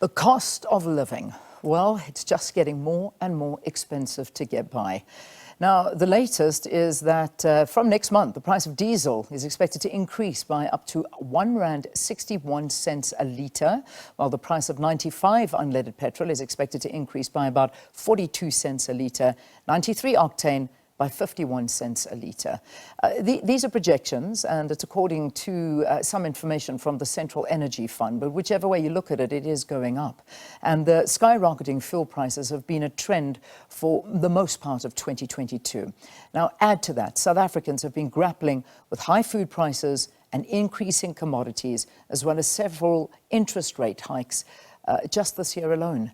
The cost of living, well, it's just getting more and more expensive to get by. Now, the latest is that from next month, the price of diesel is expected to increase by up to R1.61 a litre, while the price of 95 unleaded petrol is expected to increase by about 42 cents a litre, 93 octane by 51 cents a litre. These are projections, and it's according to some information from the Central Energy Fund, but whichever way you look at it, it is going up. And the skyrocketing fuel prices have been a trend for the most part of 2022. Now, add to that, South Africans have been grappling with high food prices and increasing commodities, as well as several interest rate hikes just this year alone.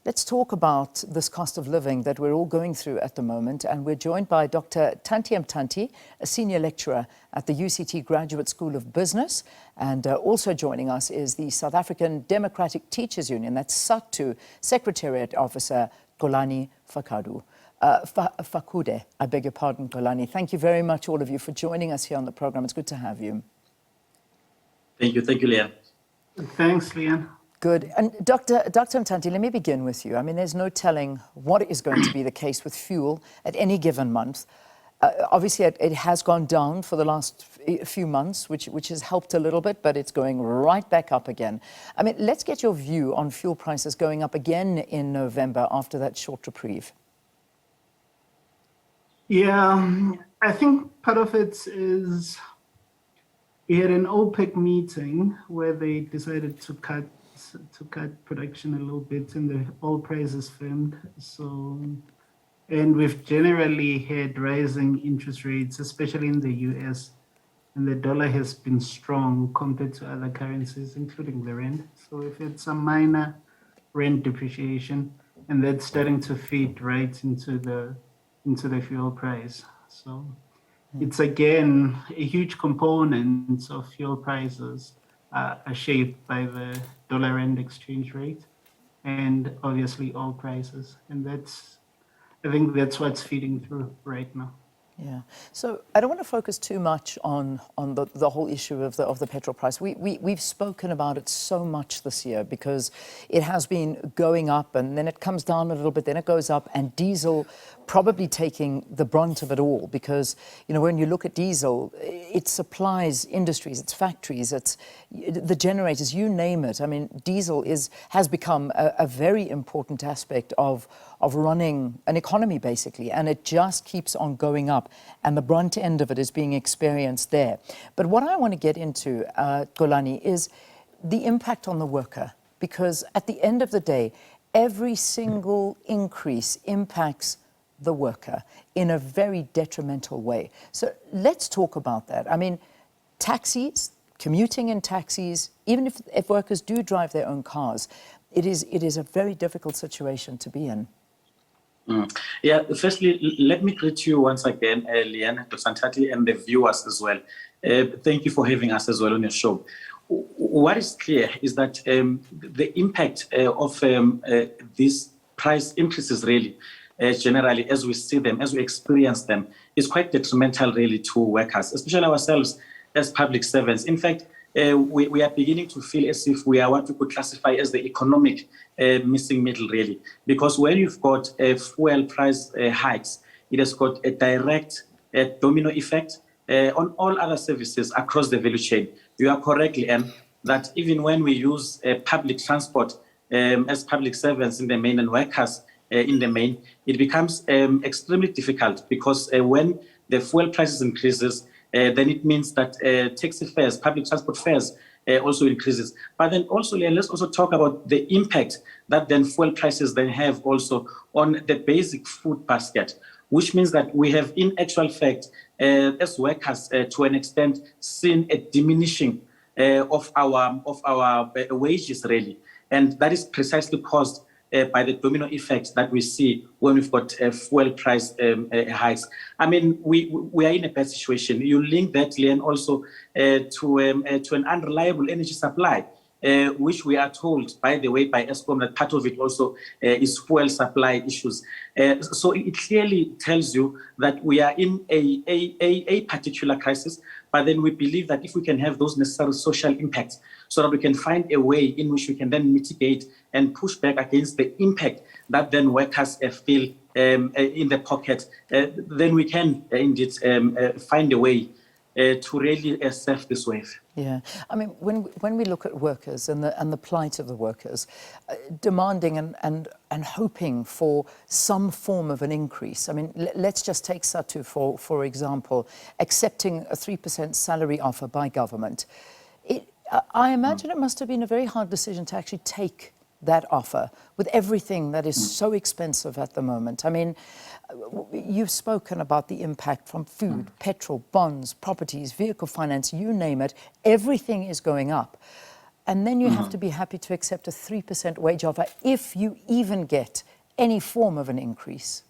Let's talk about this cost of living that we're all going through at the moment, and we're joined by Dr Thanti Mthanti, a senior lecturer at the UCT Graduate School of Business, and also joining us is the South African Democratic Teachers Union, that's Sadtu, Secretariat Officer Xolani Fakude. Fakude, I beg your pardon, Xolani. Thank you very much, all of you, for joining us here on the program. It's good to have you. Thank you, Leanne. Thanks, Leanne. Good. And Dr Mthanti, let me begin with you. I mean, there's no telling what is going to be the case with fuel at any given month. Obviously, it has gone down for the last few months, which has helped a little bit, but it's going right back up again. I mean, let's get your view on fuel prices going up again in November after that short reprieve. Yeah, I think part of it is we had an OPEC meeting where they decided to cut production a little bit, and the oil prices firmed. And we've generally had rising interest rates, especially in the US, and the dollar has been strong compared to other currencies, including the rand. So we've had some minor rand depreciation, and that's starting to feed right into the fuel price. So it's again a huge component of fuel prices are shaped by the dollar-rand exchange rate and obviously oil prices. And I think that's what's feeding through right now. Yeah. So I don't want to focus too much on the whole issue of the petrol price. We've spoken about it so much this year because it has been going up and then it comes down a little bit, then it goes up, and diesel probably taking the brunt of it all because, you know, when you look at diesel, it supplies industries, it's factories, it's the generators, you name it. I mean, diesel has become a very important aspect of running an economy, basically, and it just keeps on going up, and the brunt end of it is being experienced there. But what I want to get into, Xolani, is the impact on the worker, because at the end of the day, every single increase impacts the worker in a very detrimental way. So let's talk about that. I mean, taxis, commuting in taxis, even if workers do drive their own cars, it is a very difficult situation to be in. Yeah, firstly, let me greet you once again, Leanne, Dr. Mthanti, and the viewers as well. Thank you for having us as well on your show. What is clear is that the impact of these price increases really, generally, as we see them, as we experience them, is quite detrimental really to workers, especially ourselves as public servants. In fact, we are beginning to feel as if we are what we could classify as the economic missing middle, really. Because when you've got fuel price hikes, it has got a direct domino effect on all other services across the value chain. You are correct, Leanne, that even when we use public transport as public servants in the main and workers in the main, it becomes extremely difficult because when the fuel prices increases, then it means that taxi fares, public transport fares also increases. But then also, let's also talk about the impact that then fuel prices then have also on the basic food basket, which means that we have in actual fact, as workers to an extent, seen a diminishing of our wages really. And that is precisely caused by the domino effects that we see when we've got fuel price hikes. I mean, we are in a bad situation. You link that, Leanne, also to an unreliable energy supply, which we are told, by the way, by Eskom, that part of it also is fuel supply issues. So it clearly tells you that we are in a particular crisis, but then we believe that if we can have those necessary social impacts so that we can find a way in which we can then mitigate and push back against the impact that then workers feel in the pocket, then we can indeed find a way to really surf this wave. Yeah, I mean, when we look at workers and the plight of the workers, demanding and hoping for some form of an increase. I mean, let's just take Sadtu for example, accepting a 3% salary offer by government. I imagine it must have been a very hard decision to actually take that offer with everything that is so expensive at the moment. I mean, you've spoken about the impact from food, petrol, bonds, properties, vehicle finance, you name it. Everything is going up. And then you have to be happy to accept a 3% wage offer if you even get any form of an increase.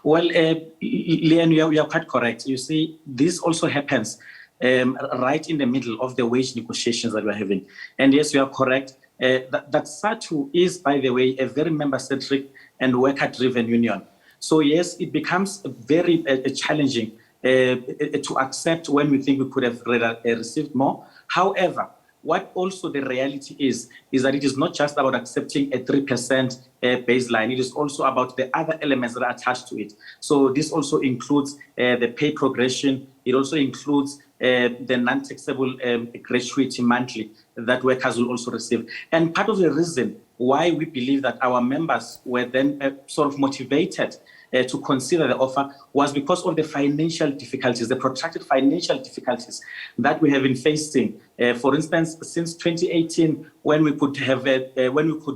Well, Leanne, you are quite correct. You see, this also happens right in the middle of the wage negotiations that we're having. And yes, you are correct. That Sadtu is, by the way, a very member-centric and worker-driven union. So yes, it becomes very challenging to accept when we think we could have received more. However, what also the reality is that it is not just about accepting a 3% baseline. It is also about the other elements that are attached to it. So this also includes the pay progression. It also includes the non-taxable gratuity monthly that workers will also receive. And part of the reason why we believe that our members were then sort of motivated to consider the offer was because of the financial difficulties, the protracted financial difficulties that we have been facing. For instance, since 2018, when we could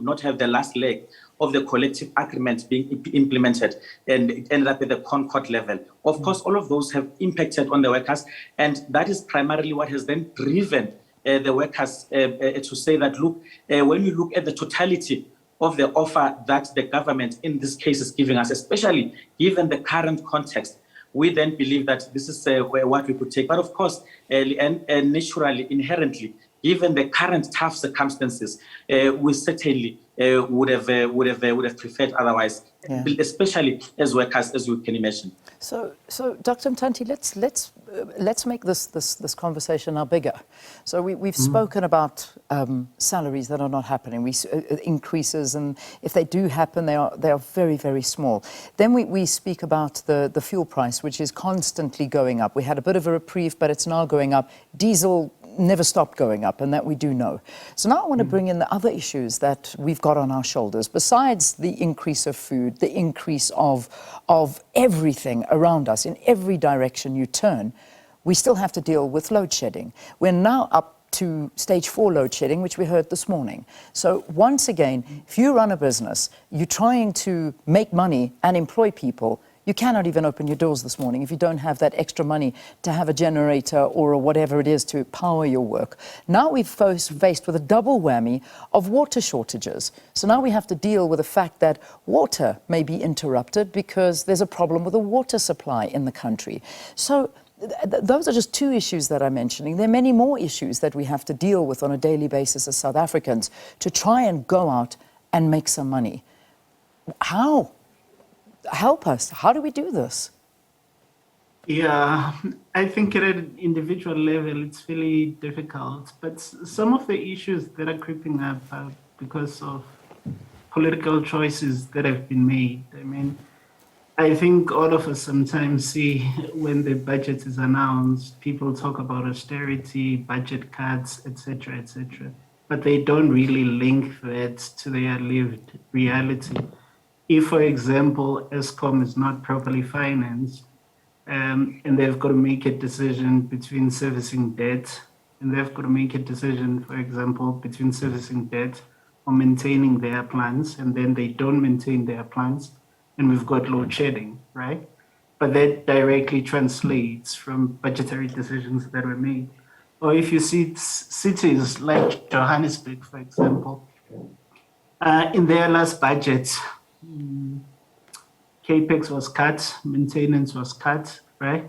not have the last leg of the collective agreement being implemented and ended up at the Concord level. Of course, all of those have impacted on the workers, and that is primarily what has then driven the workers to say that, look, when you look at the totality of the offer that the government in this case is giving us, especially given the current context, we then believe that this is what we could take. But of course, and naturally, inherently, given the current tough circumstances, we certainly would have preferred otherwise, especially as workers, as you can imagine. So Dr. Mthanti, let's make this conversation now bigger. So we've spoken about salaries that are not happening, increases, and if they do happen, they are very, very small. Then we speak about the fuel price, which is constantly going up. We had a bit of a reprieve, but it's now going up. Diesel never stopped going up, and that we do know. So now I want to bring in the other issues that we've got on our shoulders. Besides the increase of food, the increase of everything around us, in every direction you turn, we still have to deal with load shedding. We're now up to stage 4 load shedding, which we heard this morning. So once again, if you run a business, you're trying to make money and employ people, you cannot even open your doors this morning if you don't have that extra money to have a generator or whatever it is to power your work. Now we've faced with a double whammy of water shortages. So now we have to deal with the fact that water may be interrupted because there's a problem with the water supply in the country. So those are just 2 issues that I'm mentioning. There are many more issues that we have to deal with on a daily basis as South Africans to try and go out and make some money. How? Help us. How do we do this? Yeah, I think at an individual level, it's really difficult. But some of the issues that are creeping up are because of political choices that have been made. I mean, I think all of us sometimes see when the budget is announced, people talk about austerity, budget cuts, etc., etc. But they don't really link that to their lived reality. If, for example, Eskom is not properly financed, and they've got to make a decision between servicing debt, and they've got to make a decision, for example, between servicing debt or maintaining their plants, and then they don't maintain their plants, and we've got load shedding, right? But that directly translates from budgetary decisions that were made. Or if you see cities like Johannesburg, for example, in their last budget, capex was cut, maintenance was cut, right?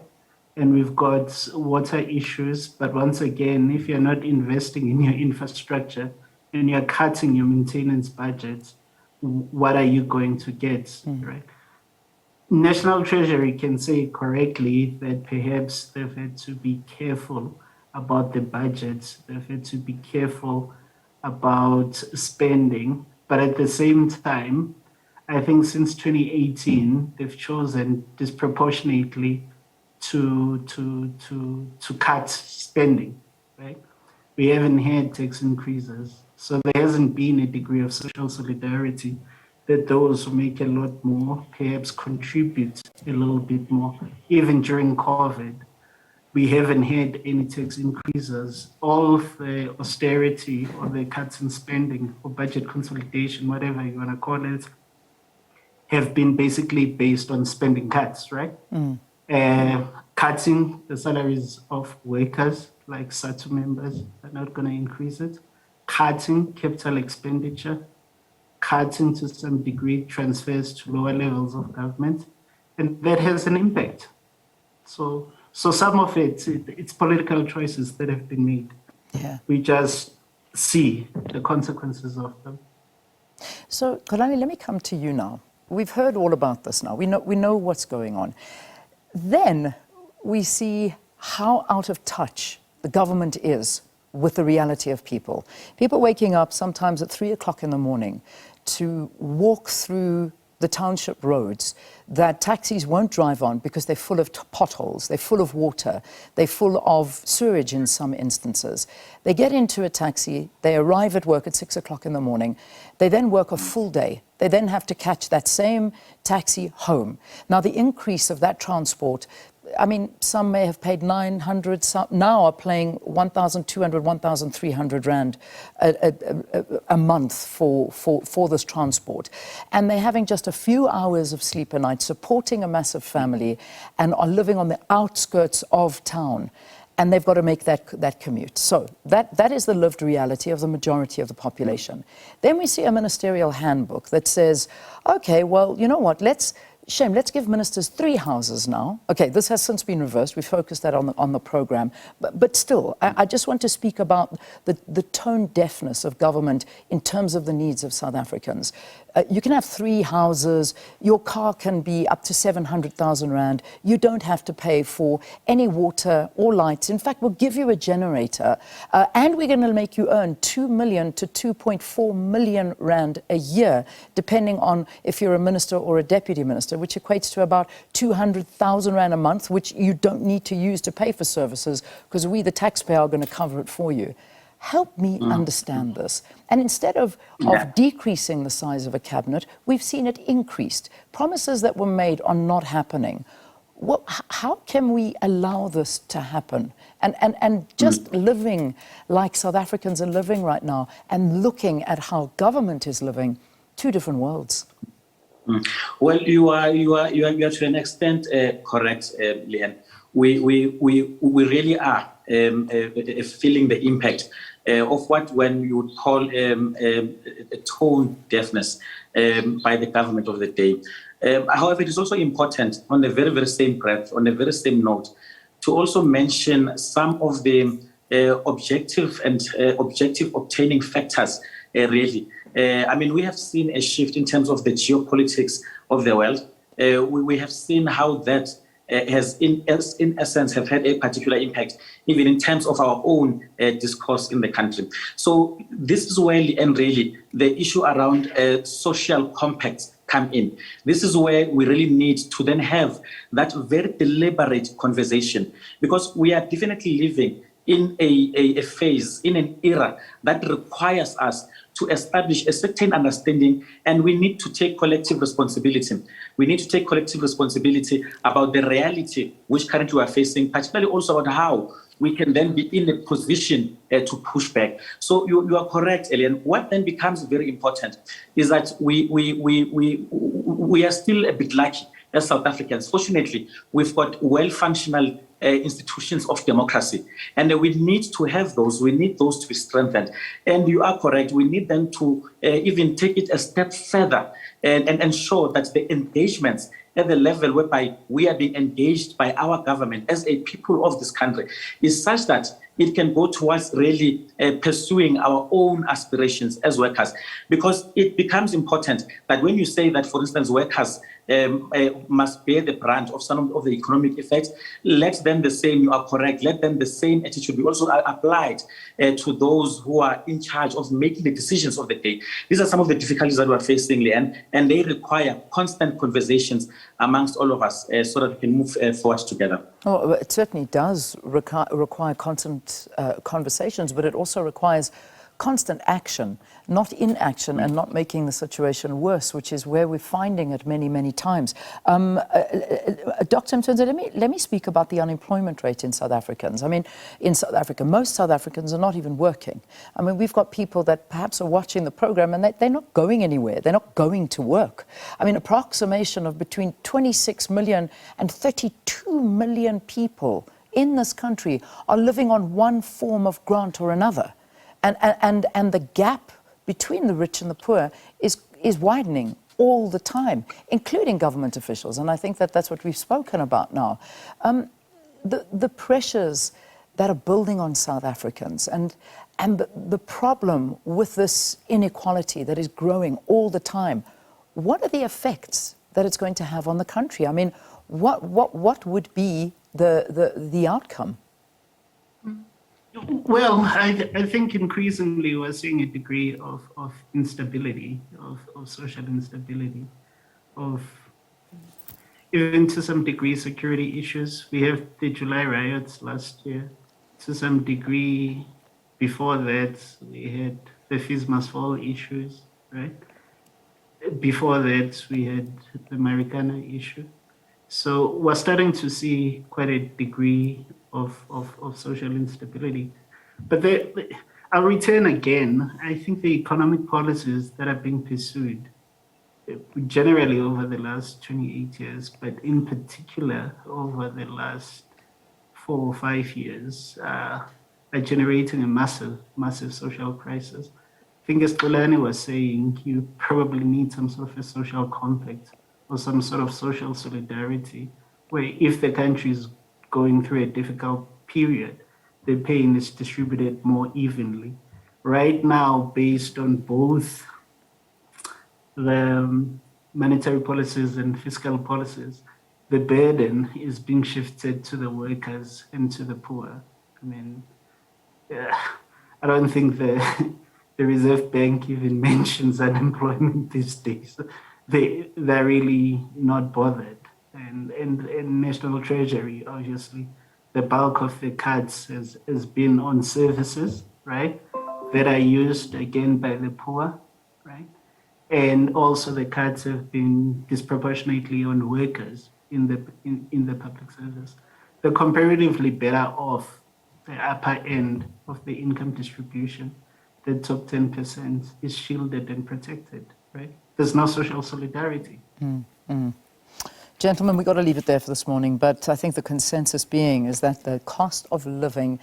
And we've got water issues. But once again, if you're not investing in your infrastructure and you're cutting your maintenance budget, what are you going to get, right? National Treasury can say correctly that perhaps they've had to be careful about the budget. They've had to be careful about spending. But at the same time, I think since 2018, they've chosen disproportionately to cut spending, right? We haven't had tax increases. So there hasn't been a degree of social solidarity that those who make a lot more perhaps contribute a little bit more. Even during COVID, we haven't had any tax increases. All of the austerity or the cuts in spending or budget consolidation, whatever you want to call it, have been basically based on spending cuts, right? Cutting the salaries of workers, like Sadtu members, are not going to increase it. Cutting capital expenditure, cutting to some degree transfers to lower levels of government, and that has an impact. So some of it's political choices that have been made. Yeah. We just see the consequences of them. So, Xolani, let me come to you now. We've heard all about this now. We know what's going on. Then we see how out of touch the government is with the reality of people. People waking up sometimes at 3 o'clock in the morning to walk through the township roads that taxis won't drive on because they're full of potholes, they're full of water, they're full of sewage in some instances. They get into a taxi, they arrive at work at 6 o'clock in the morning, they then work a full day. They then have to catch that same taxi home. Now, the increase of that transport, I mean, some may have paid 900, some now are paying 1,200, 1,300 Rand a month for this transport. And they're having just a few hours of sleep a night, supporting a massive family, and are living on the outskirts of town. And they've got to make that commute. So that is the lived reality of the majority of the population. Then we see a ministerial handbook that says, okay, well, you know what, let's give ministers 3 houses now. Okay, this has since been reversed. We focused that on the program. But still, I just want to speak about the tone deafness of government in terms of the needs of South Africans. You can have 3 houses. Your car can be up to 700,000 Rand. You don't have to pay for any water or lights. In fact, we'll give you a generator. And we're going to make you earn 2 million to 2.4 million Rand a year, depending on if you're a minister or a deputy minister, which equates to about 200,000 Rand a month, which you don't need to use to pay for services because we, the taxpayer, are going to cover it for you. Help me understand this. And instead of decreasing the size of a cabinet, we've seen it increased. Promises that were made are not happening. How can we allow this to happen? And just living like South Africans are living right now and looking at how government is living, 2 different worlds. Well, you are to an extent correct, Leanne. We really are feeling the impact of what when you would call a tone deafness by the government of the day. However, it is also important on the very, very same breath, on the very same note, to also mention some of the objective obtaining factors, really. I mean, we have seen a shift in terms of the geopolitics of the world. We have seen how that has, in essence, have had a particular impact, even in terms of our own discourse in the country. So this is where, and really, the issue around social compacts come in. This is where we really need to then have that very deliberate conversation, because we are definitely living in a phase, in an era that requires us to establish a certain understanding, and we need to take collective responsibility. We need to take collective responsibility about the reality which currently we are facing, particularly also about how we can then be in a position to push back. So you are correct, Elian. What then becomes very important is that we are still a bit lucky as South Africans. Fortunately, we've got well-functional institutions of democracy, and we need to have those. We need those to be strengthened. And you are correct. We need them to even take it a step further and ensure that the engagements at the level whereby we are being engaged by our government as a people of this country is such that it can go towards really pursuing our own aspirations as workers. Because it becomes important that when you say that, for instance, workers must bear the brunt of some of the economic effects, let them the same, you are correct, let them the same attitude be also applied to those who are in charge of making the decisions of the day. These are some of the difficulties that we are facing, Leanne, and they require constant conversations amongst all of us so that we can move forward together. Oh, it certainly does require constant conversations, but it also requires constant action, not inaction, and not making the situation worse, which is where we're finding it many, many times. Dr. Mthanti, let me speak about the unemployment rate in South Africans. I mean, in South Africa, most South Africans are not even working. I mean, we've got people that perhaps are watching the program and they're not going anywhere. They're not going to work. I mean, approximation of between 26 million and 32 million people in this country are living on one form of grant or another. And the gap between the rich and the poor is widening all the time, including government officials. And I think that that's what we've spoken about now. The pressures that are building on South Africans and the problem with this inequality that is growing all the time, what are the effects that it's going to have on the country? I mean, what would be the outcome? Well, I think increasingly we're seeing a degree of instability, of social instability, of even to some degree security issues. We have the July riots last year. To some degree, before that, we had the fees must fall issues, right? Before that, we had the Marikana issue. So we're starting to see quite a degree of social instability. But I'll return again. I think the economic policies that are being pursued, generally over the last 28 years, but in particular over the last 4 or 5 years, are generating a massive social crisis. I think as Xolani was saying, you probably need some sort of a social compact or some sort of social solidarity, where if the country is going through a difficult period, the pain is distributed more evenly. Right now, based on both the monetary policies and fiscal policies, the burden is being shifted to the workers and to the poor. I mean, I don't think the Reserve Bank even mentions unemployment these days. They're really not bothered. And National Treasury, obviously, the bulk of the cuts has been on services, right, that are used again by the poor, right? And also the cuts have been disproportionately on workers in the public service. They're comparatively better off the upper end of the income distribution. The top 10% is shielded and protected, right? There's no social solidarity. Gentlemen, we've got to leave it there for this morning, but I think the consensus being is that the cost of living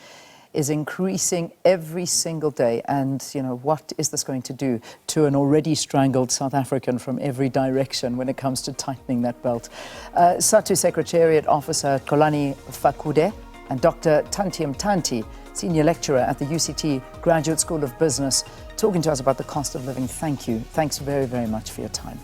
is increasing every single day. And, you know, what is this going to do to an already strangled South African from every direction when it comes to tightening that belt? Sadtu Secretariat Officer Xolani Fakude and Dr Thanti Mthanti, Senior Lecturer at the UCT Graduate School of Business, talking to us about the cost of living. Thank you. Thanks very, very much for your time.